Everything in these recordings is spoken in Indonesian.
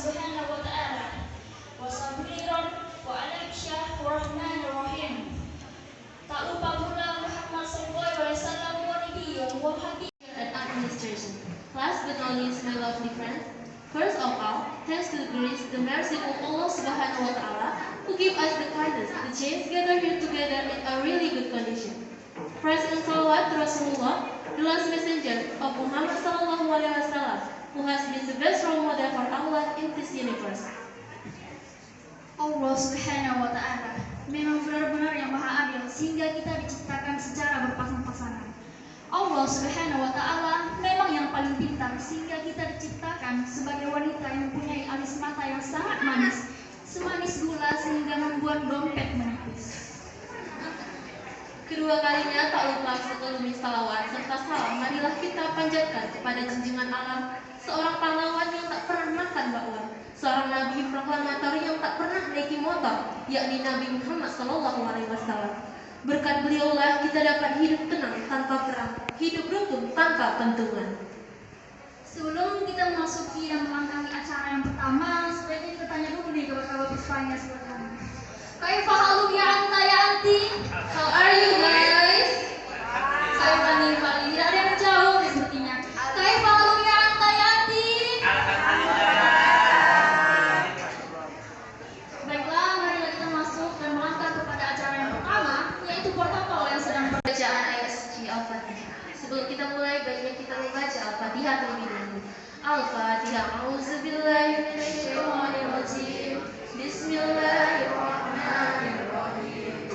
Subhanahu wa Ta'ala. Wasabiran wa alaiksyah warahmanirrahim. Tak lupa pula Muhammad sallallahu alaihi wasallam wa nabiyyun wa habib and administration. Last but not least, my lovely friends, first of all, thanks to the grace, the mercy of Allah Subhanahu wa Ta'ala, who give us the kindness to change gather here together in a really good condition. Praise and salawat to Rasulullah, the last messenger of Muhammad sallallahu alaihi wasallam, who has been the best role model for Allah in this universe. Allah Subhanahu wa Ta'ala memang benar-benar yang maha adil sehingga kita diciptakan secara berpasang-pasangan. Allah Subhanahu wa Ta'ala memang yang paling pintar sehingga kita diciptakan sebagai wanita yang mempunyai alis mata yang sangat manis, semanis gula sehingga membuat dompet menipis. Kedua kalinya tak lupa sekelumit salawat serta salam marilah kita panjatkan kepada junjungan alam, seorang pahlawan yang tak pernah makan bakwan, seorang nabi proklamator yang tak pernah naiki motor, yakni Nabi Muhammad SAW. Berkat beliaulah kita dapat hidup tenang tanpa perang, hidup rukun tanpa pentungan. Sebelum kita memasuki dan melangkahi acara yang pertama, sebaiknya kita tanya dulu nih kepada Bapak Ispanya silakan. Kaifa haluk ya anta ya anti? How are you guys? Saya Fani Fali. Tidak ada yang jauh sepertinya. Kaifa haluk ya anta ya anti? Baiklah, marilah kita masuk dan melangkah kepada acara yang pertama, yaitu protokol yang sedang Bacaan ayat suci Al-Fatihah. Sebelum kita mulai, baiknya kita membaca Al-Fatihah terlebih dahulu. Al-Fatihah. A'udzubillahi minasyaitonir rajim. Bismillahirrahmanirrahim.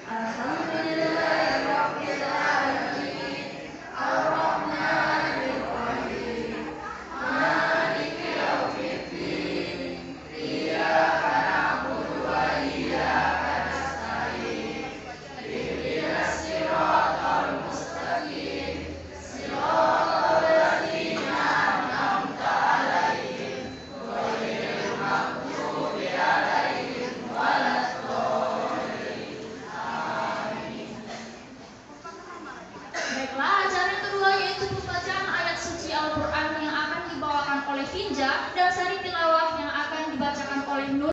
Alhamdulillahirabbil alamin. Ar-Rahmanir Rahim. Maliki yaumiddin. Iyyaka na'budu wa iyyaka nasta'in. Ihdinas siratal mustaqim. Siratal ladzina an'amta 'alaihim ghairil maghdubi 'alaihim waladdallin. Amin. Baiklah, acara yang kedua yaitu pembacaan ayat suci Al-Quran yang akan dibawakan oleh Finja dan sari tilawah yang akan dibacakan oleh Nur.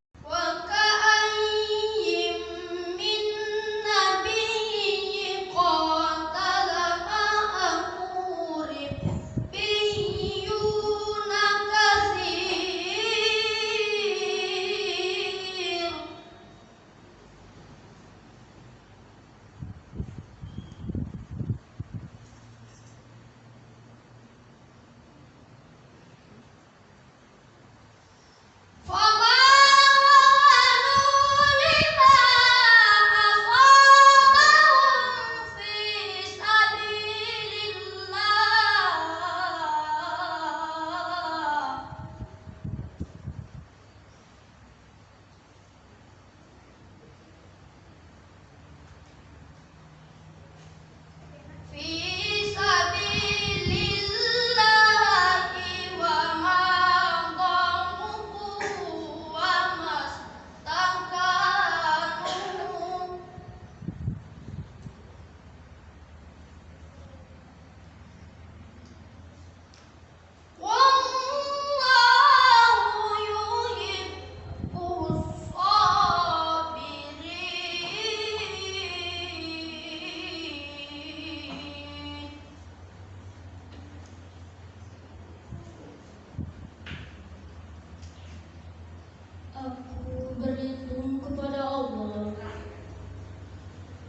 Aku berlindung kepada Allah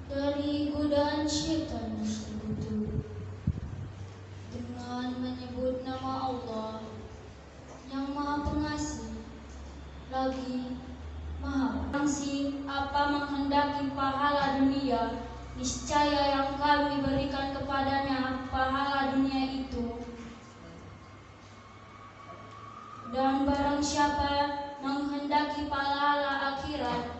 dari godaan syaitan yang sekutu dengan menyebut nama Allah yang Maha Pengasih lagi Maha Pengasih. Apa menghendaki pahala dunia, niscaya yang kami berikan kepadanya pahala dunia itu, dan barang siapa menghendaki pahala akhirat,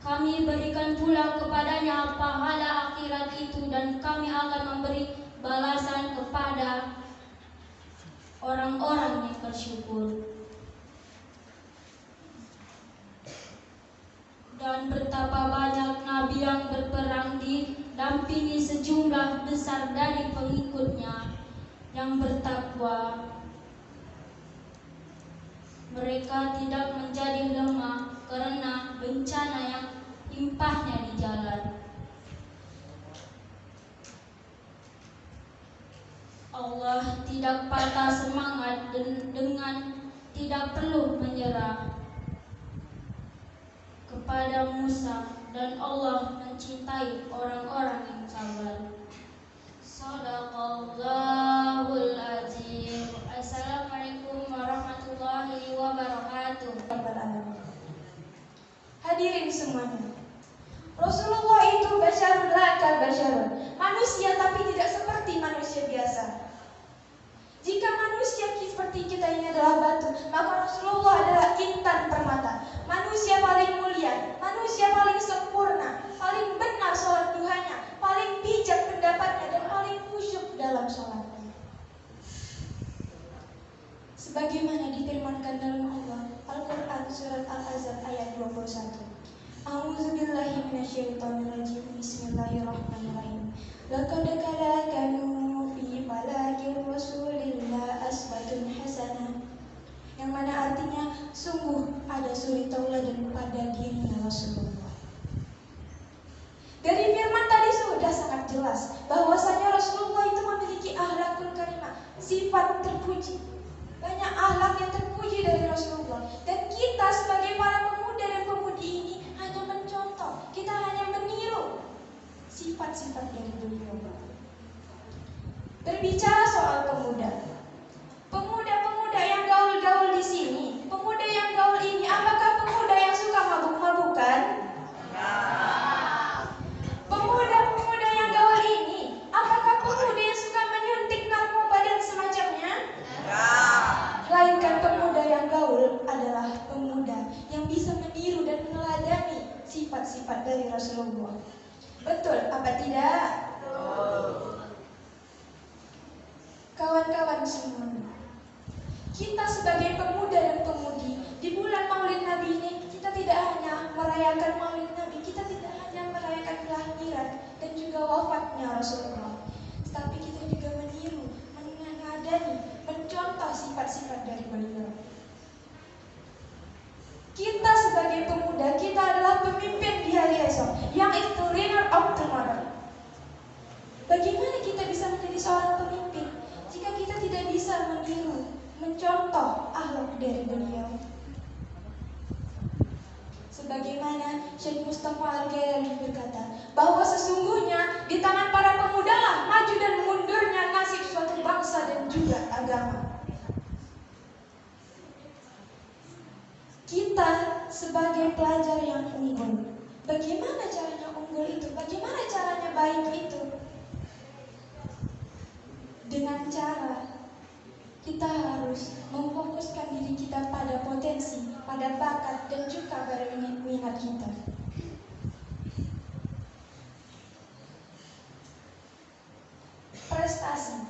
kami berikan pula kepadanya pahala akhirat itu, dan kami akan memberi balasan kepada orang-orang yang bersyukur. Dan betapa banyak nabi yang berperang didampingi sejumlah besar dari pengikutnya yang bertakwa. Mereka tidak menjadi lemah karena bencana yang limpahnya di jalan. Allah tidak patah semangat dengan tidak perlu menyerah kepada Musa, dan Allah mencintai orang-orang yang sabar. Shadaqallahul azim. Assalamualaikum warahmatullahi wabarakatuh. Hadirin semuanya, Rasulullah itu basyarun lakal basyarun, manusia tapi tidak seperti manusia biasa. Jika manusia seperti kita ini adalah batu, maka Rasulullah adalah intan permata, manusia paling mulia, manusia paling sempurna, paling benar sholat duhanya, paling bijak pendapatnya, dan paling khusyuk dalam sholatnya. Sebagaimana difirmankan dalam Al-Quran surat Al-Ahzab ayat 21. A'udzubillahi minasyaitonirrajim. Bismillahirrahmanirrahim. Laqad kana lakum fi balagir rasulillah aswatun hasanah. Yang mana artinya sungguh ada suri tauladan pada dirinya Rasulullah. Dari firman tadi sudah sangat jelas bahwasanya Rasulullah itu memiliki akhlakul karimah, sifat terpuji. Banyak akhlak yang terpuji dari Rasulullah, dan kita sebagai para pemuda dan pemudi ini hanya mencontoh, kita hanya meniru sifat-sifat dari beliau. Berbicara soal pemuda yang gaul-gaul di sini, pemuda yang gaul ini, apakah pemuda yang suka mabuk-mabukan? Pemuda-pemuda yang gaul ini, apakah pemuda yang suka menyuntik narkoba dan semacamnya? Melainkan pemuda yang gaul adalah pemuda yang bisa meniru dan meneladani sifat-sifat dari Rasulullah. Betul apa tidak? Kawan-kawan semua, kita sebagai pemuda dan pemudi di bulan Maulid Nabi ini, kita tidak hanya merayakan Maulid Nabi, kita tidak hanya merayakan kelahiran dan juga wafatnya Rasulullah, tapi kita juga meniru, meneladani, mencontoh sifat-sifat dari beliau. Kita sebagai pemuda, kita adalah pemimpin di hari esok, yang itu leader of tomorrow. Bagaimana kita bisa menjadi seorang pemimpin jika kita tidak bisa meniru, mencontoh akhlak dari beliau? Sebagaimana Syekh Mustafa Al-Ghairani berkata, bahwa sesungguhnya di tangan para pemuda lah maju dan mundurnya nasib suatu bangsa dan juga agama. Kita sebagai pelajar yang unggul, bagaimana caranya unggul itu? Bagaimana caranya baik itu? Dengan cara kita harus memfokuskan diri kita pada potensi, pada bakat, dan juga pada minat kita. Prestasi.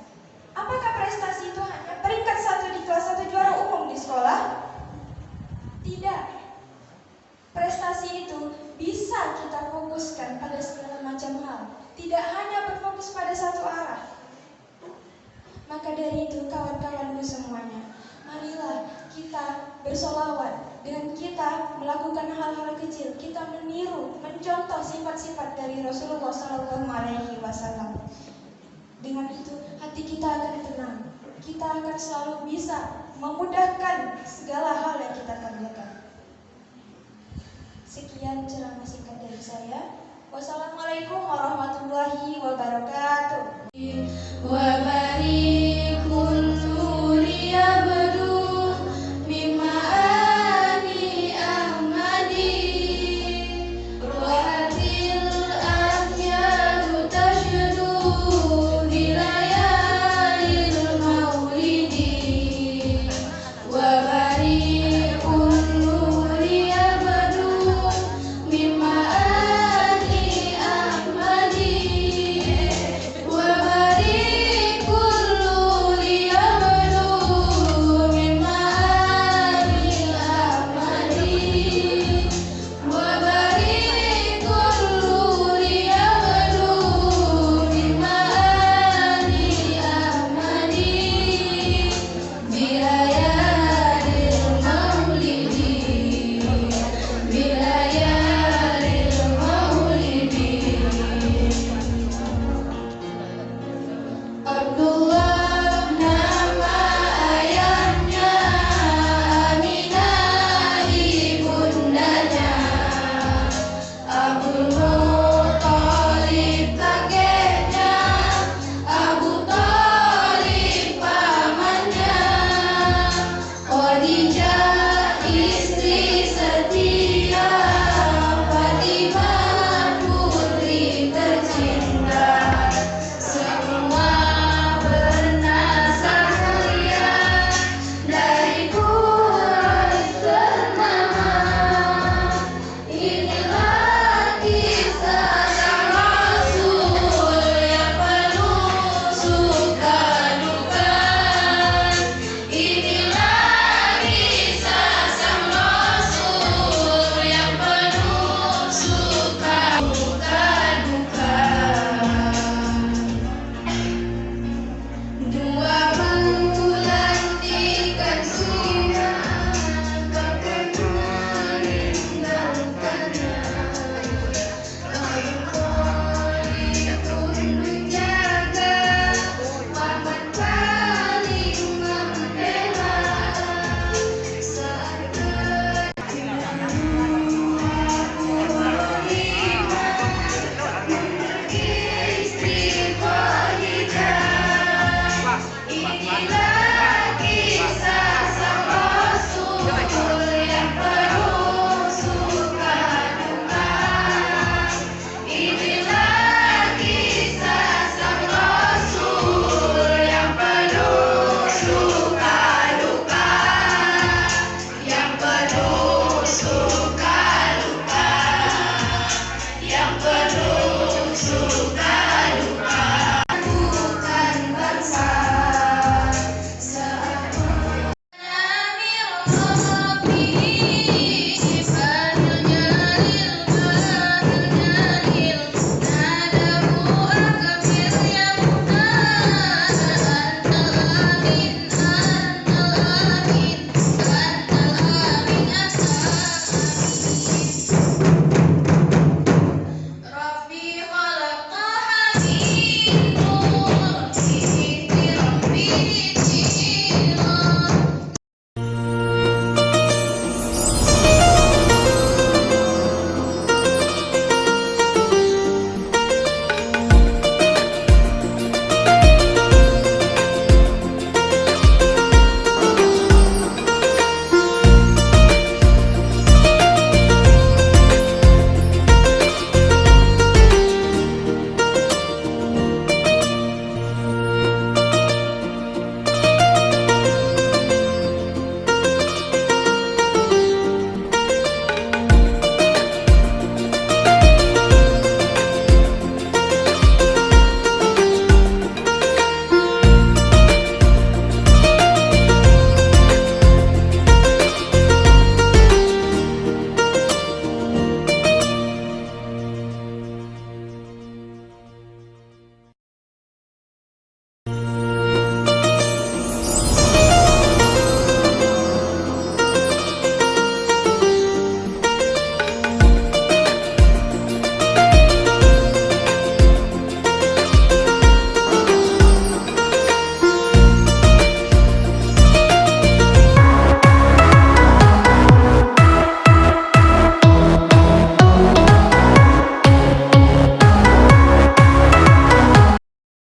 Apakah prestasi itu hanya peringkat 1 di kelas 1 juara umum di sekolah? Tidak. Prestasi itu bisa kita fokuskan pada segala macam hal, tidak hanya berfokus pada satu arah. Maka dari itu, kawan-kawanku semuanya, marilah kita bersolawat. Dengan kita melakukan hal-hal kecil, kita meniru, mencontoh sifat-sifat dari Rasulullah SAW. Dengan itu, hati kita akan tenang. Kita akan selalu bisa memudahkan segala hal yang kita kerjakan. Sekian ceramah singkat dari saya. Wassalamualaikum warahmatullahi wabarakatuh.